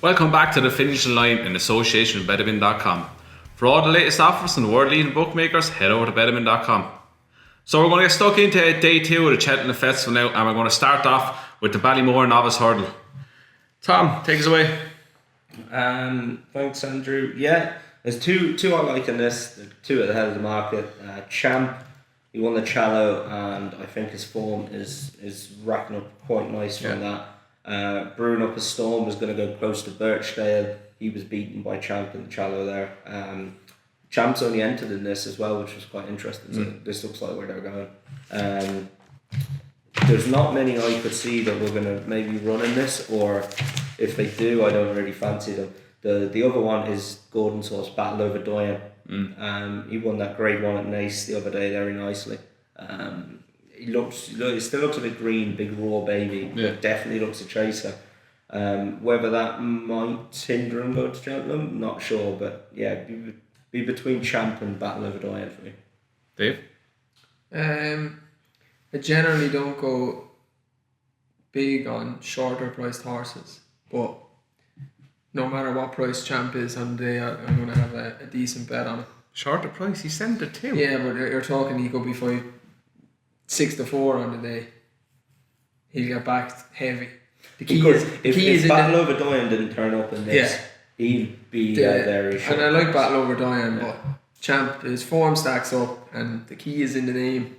Welcome back to the finishing line in association with Betterman.com. For all the latest offers and world-leading bookmakers, head over to Betterman.com. So we're going to get stuck into day 2 of the Cheltenham Festival now, and we're going to start off with the Ballymore Novice Hurdle. Tom, take us away. Thanks, Andrew. Yeah, there's two I like in this. They're two at the head of the market. Champ, he won the Challow, and I think his form is racking up quite nice from that. Brewing up a storm was going to go close to Birchdale. He was beaten by Champ in the Challow there. Champ's only entered in this as well, which was quite interesting. So this looks like where they're going. There's not many I could see that we're going to maybe run in this, or if they do, I don't really fancy them. The other one is Gordon's horse, Battle Over Doyen. He won that grade 1 at Nace the other day very nicely. He still looks a bit green, big raw baby. Yeah. Definitely looks a chaser. Whether that might hinder him going to Cheltenham, not sure, but yeah, be between Champ and Battle Over Doyen for me. Dave? I generally don't go big on shorter priced horses, but no matter what price Champ is on the day, I'm going to have a decent bet on it. Shorter price? He sent it too. Yeah, but you're talking he could be 6-4 on the day. He'll get backed heavy. The key if Battle Over Doyen didn't turn up in this, he'd be very short. And I like Battle Over Doyen, but Champ, his form stacks up, and the key is in the name.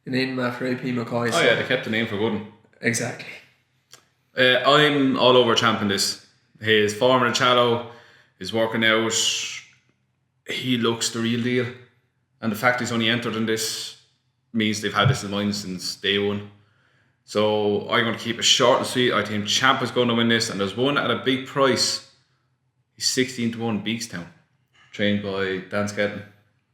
The name after AP McCoy. Oh yeah, they kept the name for good. Exactly. I'm all over Champ in this. His form in the Challow is working out. He looks the real deal. And the fact he's only entered in this means they've had this in mind since day 1. So I'm going to keep it short and sweet. I think Champ is going to win this, and there's one at a big price. He's 16-1, Beakstown, trained by Dan Skelton.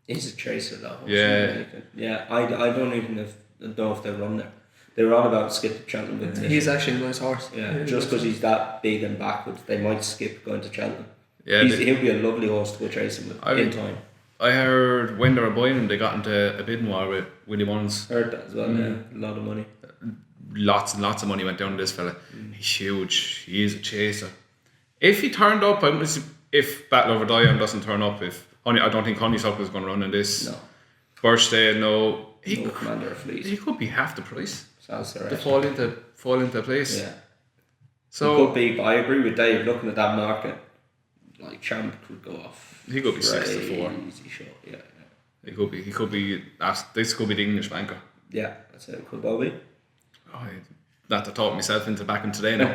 He's a chaser though. Yeah. Yeah, I don't even know if they run there. They were on about skip to Cheltenham with this. He's actually a nice horse. Yeah, just because he's that big and backwards, they might skip going to Cheltenham. Yeah, he'll be a lovely horse to go chasing with in time. I heard when they were buying him, they got into a bidding war with Willie Mullins. Heard that as well, yeah. A lot of money. Lots and lots of money went down to this fella. He's huge. He is a chaser. If he turned up, if Battle Over Doyen doesn't turn up, I don't think Honeysuckle is going to run in this. No. Birchdale, no. No Commander of Fleet. He could be half the price. Sounds to fall into place. Yeah. So he could be, but I agree with Dave. Looking at that market, like Champ could go off. He could be 6-4. Easy shot. Yeah. He could be. This could be the English banker. Yeah, that's it. Could well be. Not to talk myself into backing today now.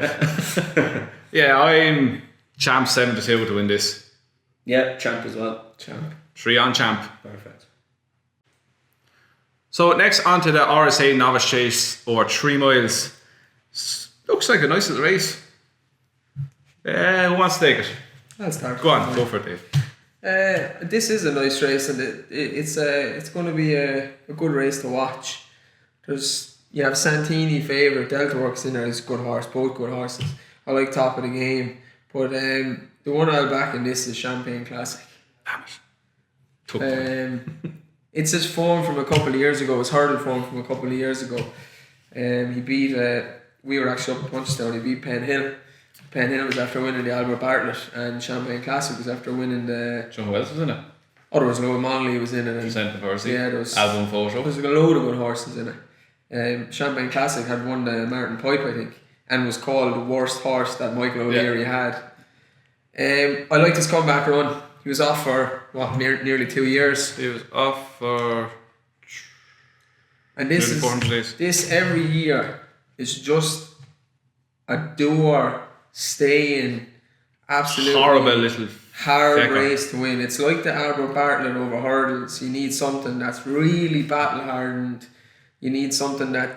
Yeah, I'm Champ 7-2 to win this. Yeah, Champ as well. Champ. 3 on Champ. Perfect. So next on to the RSA Novice Chase over 3 miles. Looks like a nice little race. Who wants to take it? I'll start. Go on, go for it, Dave. This is a nice race, and it's going to be a good race to watch. You have Santini favourite, Delta Works in there is a good horse, both good horses. I like top of the game, but the one I'll back in this is Champagne Classic. It's his form from a couple of years ago, his hurdle form from a couple of years ago. He beat, we were actually up at Punchestown, he beat Penn Hill. Penn Hill was after winning the Albert Bartlett, and Champagne Classic was after winning the... John Wells was in it? Oh, there was Louis Monley was in it. Present the Percy. Yeah, there was... Album photo. There was a load of good horses in it. Champagne Classic had won the Martin Pipe, I think, and was called the worst horse that Michael O'Leary had. I liked his comeback run. He was off for nearly 2 years. He was off for and nearly 400 days. This every year is just a door staying absolutely horrible little hard fecker. Race to win. It's like the Albert Bartlett over hurdles. You need something that's really battle hardened. You need something that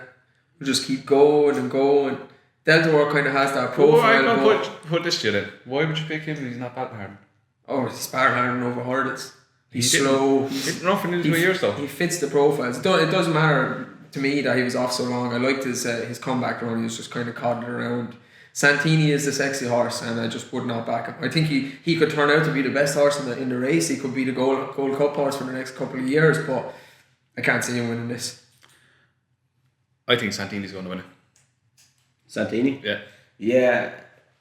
will just keep going and going. Delta Work kind of has that profile. I'm going to put this to you then. Why would you pick him when he's not battle hardened? Oh, he's battle hardened over hurdles. He's slow. He's rough in 2 years though. He fits the profiles. It doesn't matter to me that he was off so long. I liked his comeback run. He was just kind of coddled around. Santini is the sexy horse, and I just would not back him. I think he could turn out to be the best horse in the race. He could be the Gold Cup horse for the next couple of years, but I can't see him winning this. I think Santini's going to win it. Santini? Yeah. Yeah.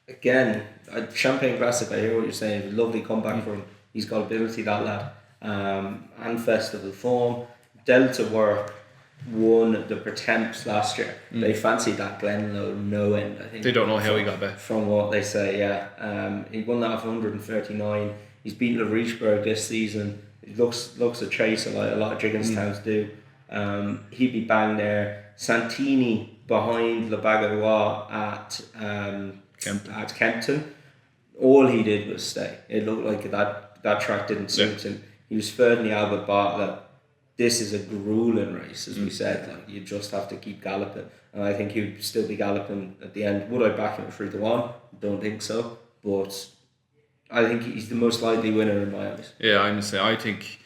again, Champagne Classic, I hear what you're saying. Lovely comeback for him. He's got ability, that lad. And festival form. Delta were won the Pretemps last year. They fancied that Glenlow no end, I think. They don't know how he got back. From what they say, yeah. He won that off 139. He's beaten the Richburg this season. It looks a chaser like a lot of Jiggins towns do. He'd be bang there. Santini behind Le Bagarois at Kempton. All he did was stay. It looked like that track didn't suit him. He was third in the Albert Bartlett. This is a grueling race, as we said. Like, you just have to keep galloping, and I think he would still be galloping at the end. Would I back him at 3-1? Don't think so, but I think he's the most likely winner in my eyes. Yeah, I'm saying I think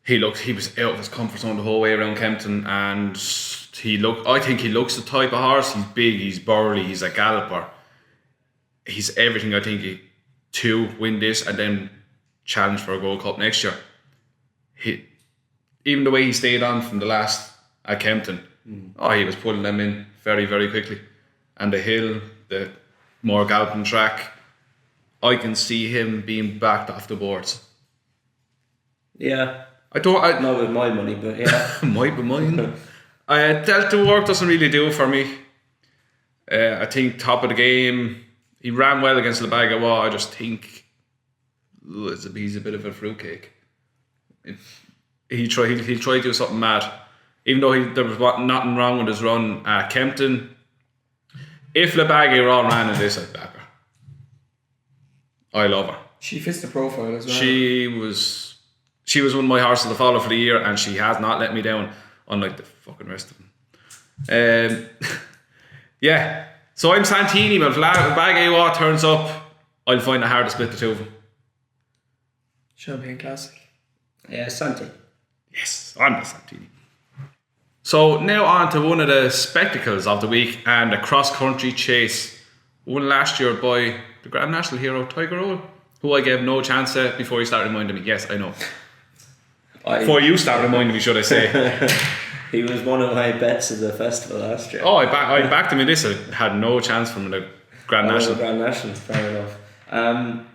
he was out of his comfort zone the whole way around Kempton, and I think he looks the type of horse. He's big, he's burly, he's a galloper. He's everything I think to win this and then challenge for a Gold Cup next year. Even the way he stayed on from the last at Kempton, he was pulling them in very, very quickly. And the hill, the more galloping track, I can see him being backed off the boards. Yeah. Not with my money, but yeah. Might be mine. Delta work doesn't really do it for me. I think top of the game, he ran well against Le Bagarois. I just think he's a bit of a fruitcake. He'll try to do something mad. Even though there was nothing wrong with his run at Kempton. If Le Bagarois ran in this, I'd back her. I love her. She fits the profile as well. She was one of my horses to follow for the year, and she has not let me down, unlike the fucking rest of them. Yeah. So I'm Santini, but if Bagarois turns up, I'll find it hard to split the two of them. Champagne Classic. Yeah, Santini. Yes, I'm the Santini. So now on to one of the spectacles of the week, and the cross-country chase. Won last year by the Grand National hero, Tiger Roll, who I gave no chance to before you start reminding me. Yes, I know. Before you start reminding me, should I say. He was one of my bets at the festival last year. Oh, I backed him in this. I had no chance from the Grand National. Grand National, fair enough.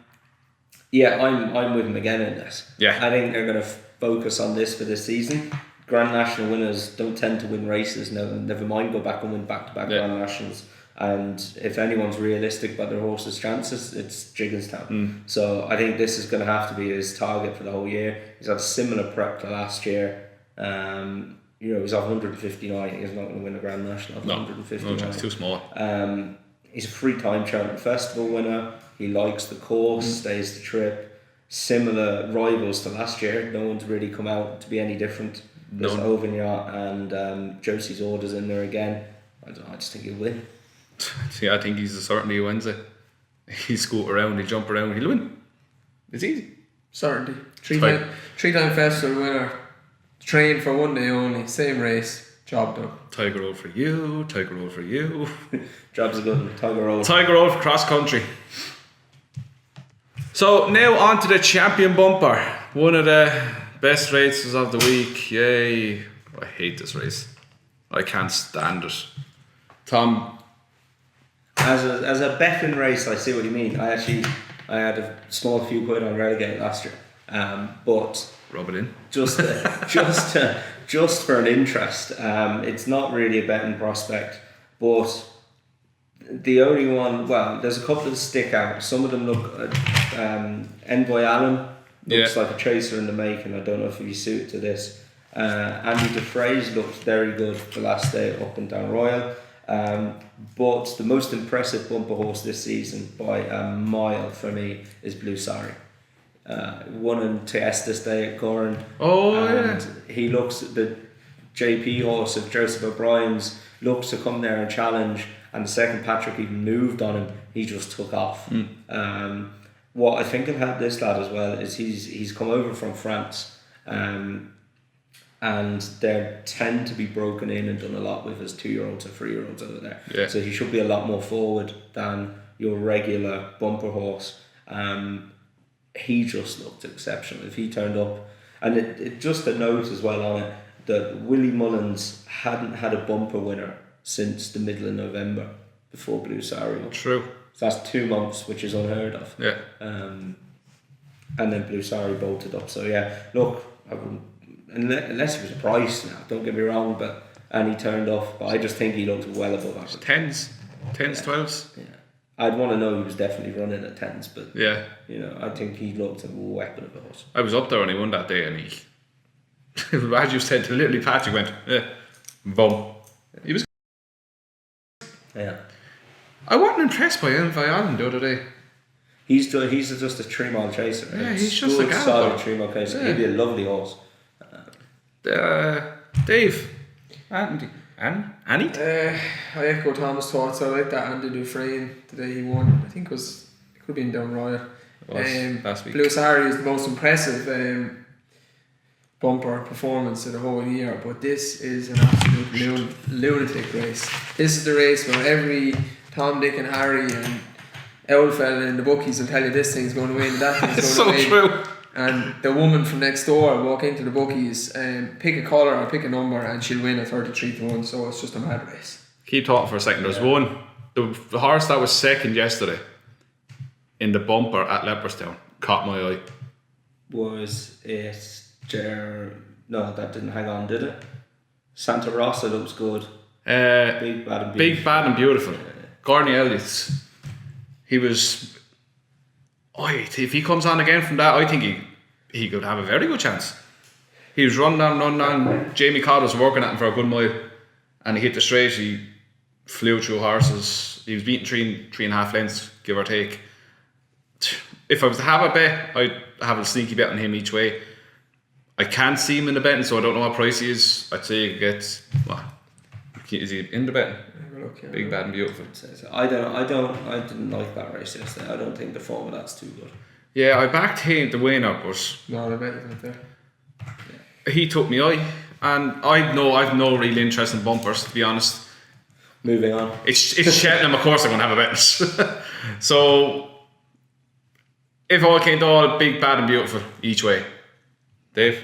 Yeah, I'm with him again in this. Yeah. I think they're going to focus on this for this season. Grand National winners don't tend to win races. No, never mind, go back and win back-to-back Grand Nationals. And if anyone's realistic about their horse's chances, it's Jigginstown. So I think this is going to have to be his target for the whole year. He's had a similar prep to last year. He's off 159. He's not going to win a Grand National off 159. No, it's too small. He's a three-time Cheltenham Festival winner. He likes the course, stays the trip. Similar rivals to last year. No one's really come out to be any different. There's Auvergnat and Josie's Orders in there again. I just think he'll win. See, I think he's certainly a Wednesday. He'll scoot around, he'll jump around, he'll win. It's easy. Certainty. Three-time festival winner. Trained for one day only. Same race. Job done. Tiger Roll for you. Tiger Roll for you. Job's a good one. Tiger Roll. Tiger Roll for cross country. So now on to the champion bumper. One of the best races of the week. Yay. I hate this race. I can't stand it. Tom. As a betting race, I see what you mean. I had a small few quid on Relegate last year. But rub it in. Just for an interest. It's not really a betting prospect, but the only one. Well, there's a couple that stick out. Some of them look. Envoy Allen looks like a chaser in the making. I don't know if he'd be suited to this. Andy DeFrays looked very good the last day up and down Royal. But the most impressive bumper horse this season by a mile for me is Blue Sari. Won in Tiestas Day at Coeur. He looks, the JP horse of Joseph O'Brien's, looks to come there and challenge, and the second Patrick even moved on him, he just took off. What I think will help this lad as well is he's come over from France, and they tend to be broken in and done a lot with as 2-year-olds and 3-year-olds over there. Yeah. So he should be a lot more forward than your regular bumper horse. He just looked exceptional. If he turned up, and it just a note as well on it that Willie Mullins hadn't had a bumper winner since the middle of November. before Blue Sari. True. So that's 2 months, which is unheard of. Yeah. And then Blue Sari bolted up. So yeah, look, I wouldn't, unless it was a price now, don't get me wrong, and he turned off, but I just think he looks well above average. 10s, 12s. Yeah. I'd want to know he was definitely running at 10s, but Yeah. you know, I think he looked a weapon of a horse. I was up there when he won that day, and he, as you said, literally Patrick went, boom. He was. Yeah. I wasn't impressed by him the other day. He's just a 3 mile chaser. Yeah, It's he's just good, a gallop. solid 3 mile chaser. Yeah. He'd be a lovely horse. Dave. Andy. Annie? I echo Thomas' thoughts. I like that Andy Dufresne today he won. I think it could have been down Royal. Last week. Blue Sari is the most impressive bumper performance of the whole year, but this is an absolute lunatic race. This is the race where every Tom, Dick and Harry and owl fella in the bookies will tell you this thing's going to win, that thing's going to win. True. And the woman from next door walk into the bookies and pick a colour or pick a number and she'll win a 33-1, so it's just a mad race. Keep talking for a second. There's one, the horse that was second yesterday in the bumper at Leopardstown caught my eye. Was it no, that didn't hang on, did it? Santa Rosa looks good. Big, Bad and Beautiful. Big, Bad and Beautiful. Gordon Elliott's. He was. If he comes on again from that, I think he could have a very good chance. He was running down. Jamie Codd was working at him for a good mile, and he hit the straight. He flew through horses. He was beating 3.5 lengths, give or take. If I was to have a bet, I'd have a sneaky bet on him each way. I can't see him in the betting, so I don't know what price he is. I'd say he gets. What? Is he in the betting? Big, Bad and Beautiful. I didn't like that race yesterday. I don't think the form of that's too good. Yeah, I backed him the winner, but No, I bet he's not there. he took me eye, and I've no real interest in bumpers, to be honest. Moving on. It's Cheltenham, of course, I'm going to have a bet. So, if all came to all, Big, Bad and Beautiful each way. Dave?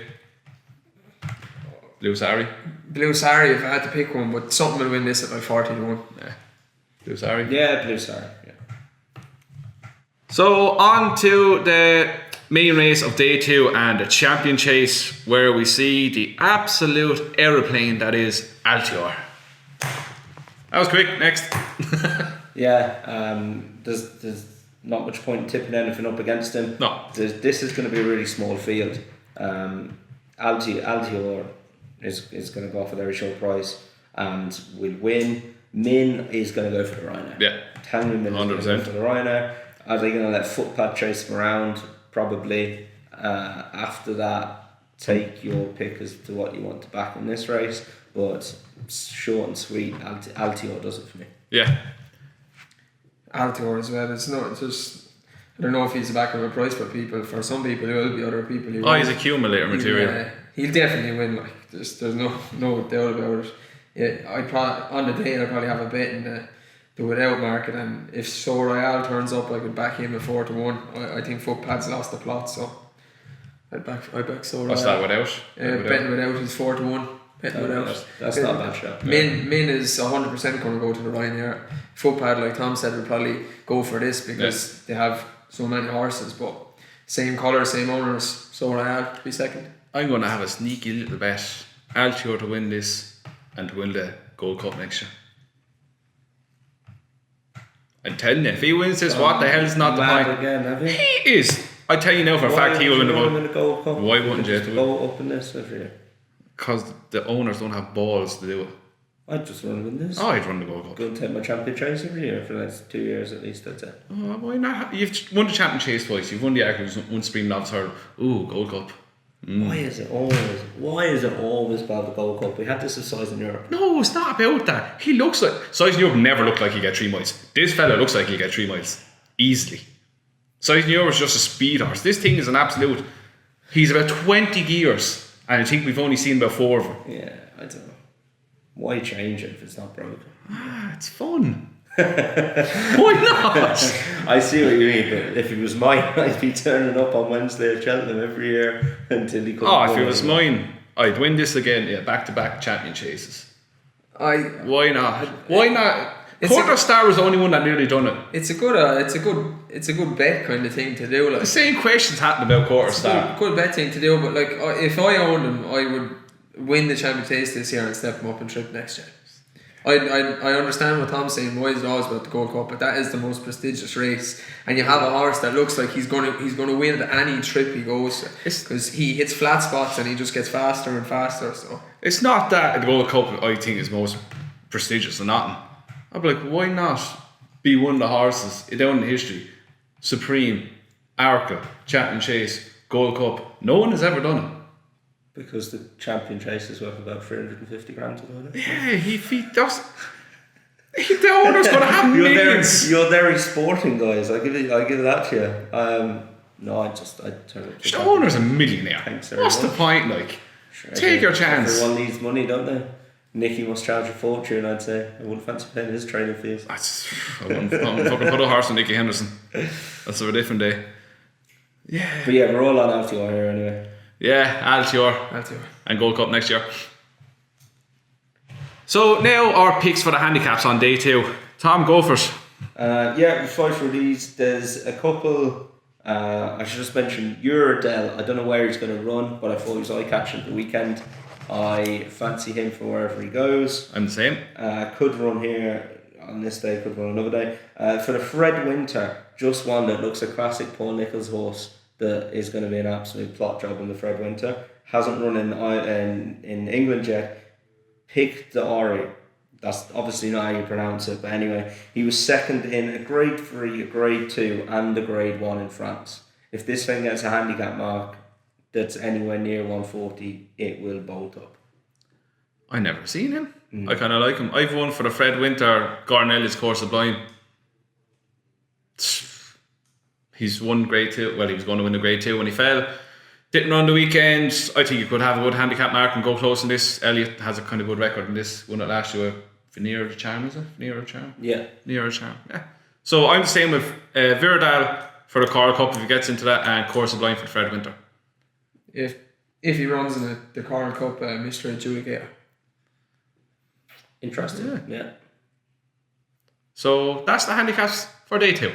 Blue Sari? Blue Sari, if I had to pick one, but something will win this at like 40-1. Yeah. Blue Sari? Yeah, Blue Sari. Yeah. So, on to the main race of day 2 and the champion chase, where we see the absolute aeroplane that is Altior. That was quick. Next. Yeah, there's not much point in tipping anything up against him. No. This is going to be a really small field. Altior is going to go off a very short price and will win. Min is going to go for the Rhino. Yeah. Tell me Min is going to go for the Rhino. Are they going to let Footpad chase him around? Probably. After that, take your pick as to what you want to back in this race. But short and sweet, Altior does it for me. Yeah. Altior as well. It's just I don't know if he's a back of a price for people. For some people, he will be. Other people, he won't. He's accumulator material. He'll definitely win. Like there's no doubt about it. Yeah, on the day I'd probably have a bet in the without market, and if So Royale turns up, I could back him at 4-1. I think Footpad's lost the plot, so I'd back So Royale. What's that without? Betting without is 4-1. Betting without. That's not a bad shot. Min is 100% going to go to the Rhino here. Footpad, like Tom said, will probably go for this because they have so many horses, but same colour, same owners. So Royale to be second. I'm going to have a sneaky little bet. Altior to win this and to win the Gold Cup next year. I'm telling you, if he wins this, what the hell is not the point? Again, have you? He is. I tell you now for a fact he will win the Gold Cup. Why wouldn't you? Go up in this every year. Because the owners don't have balls to do it. I'd just run with this. I'd run the Gold Cup. Go and take my champion chase every year for the next 2 years at least, that's it. Oh, why not? You've won the champion chase twice. You've won the Arcos, one Supreme Knobs Hurdle. Ooh, Gold Cup. Why is it always about the Gold Cup? We had this as size in Europe. No, it's not about that. He looks like size in Europe never looked like he get 3 miles. This fella looks like he'll get 3 miles easily. Size in Europe is just a speed horse. This thing is an absolute. He's about 20 gears, and I think we've only seen about 4 of them. Yeah, I don't know. Why change it if it's not broken? It's fun. Why not? I see what you mean, but if it was mine, I'd be turning up on Wednesday at Cheltenham every year until he couldn't. If it was mine, I'd win this again. Yeah, back-to-back champion chases. Why not? Why not? Quarter Star was the only one that nearly done it. It's a good bet kind of thing to do. Like The same questions happened about Quarter Star. good bet thing to do. But like, if I owned him, I would win the Champion Chase this year and step him up and trip next year. I understand what Tom's saying. Why is it always about the Gold Cup? But that is the most prestigious race, and you have a horse that looks like he's going to win at any trip he goes because he hits flat spots and he just gets faster and faster. So It's not that the Gold Cup I think is most prestigious or nothing. I'd be like, why not be one of the horses down in history? Supreme, Arca, Cheltenham Chase, Gold Cup. No one has ever done it. Because the Champion Chase is worth about 350 grand to do it. Yeah, the owner's going to have millions. You're very sporting, guys. I give it that to you. No, I turn it. The owner's a millionaire. Thanks very What's much. the point? Like, Sure, take your chance. Everyone needs money, don't they? Nicky must charge a fortune, I'd say. I wouldn't fancy paying his training fees. I wouldn't fucking put a horse on Nicky Henderson. That's a different day. Yeah. But yeah, we're all on Altior here anyway. Yeah, Altior. And Gold Cup next year. So now our picks for the handicaps on day 2. Tom, go first. Yeah, fight for these. There's a couple. I should just mention Uradel. I don't know where he's going to run, but I thought he was eye-catching at the weekend. I fancy him for wherever he goes. I'm the same. Could run here on this day, could run another day. For the Fred Winter, just one that looks a classic Paul Nicholls horse that is going to be an absolute plot job in the Fred Winter. Hasn't run in England yet. Pic D'Orhy. That's obviously not how you pronounce it, but anyway, he was second in a grade 3, a grade 2 and a grade 1 in France. If this thing gets a handicap mark that's anywhere near 140, it will bolt up. I never seen him. I kind of like him. I've won for the Fred Winter, Gordon Elliott's Coeur Sublime. He's won grade 2. Well, he was going to win the grade 2 when he fell. Didn't run the weekend. I think he could have a good handicap mark and go close in this. Elliott has a kind of good record in this. Won it last year with Veneer of Charm, is it? Veneer of Charm? Yeah. Veneer of Charm, yeah. So I'm the same with Uradel for the Coeur Cup if he gets into that, and Coeur Sublime for the Fred Winter. if he runs in the Coeur Cup, Mr. Adjudicator. Interesting. Yeah. So that's the handicaps for day 2.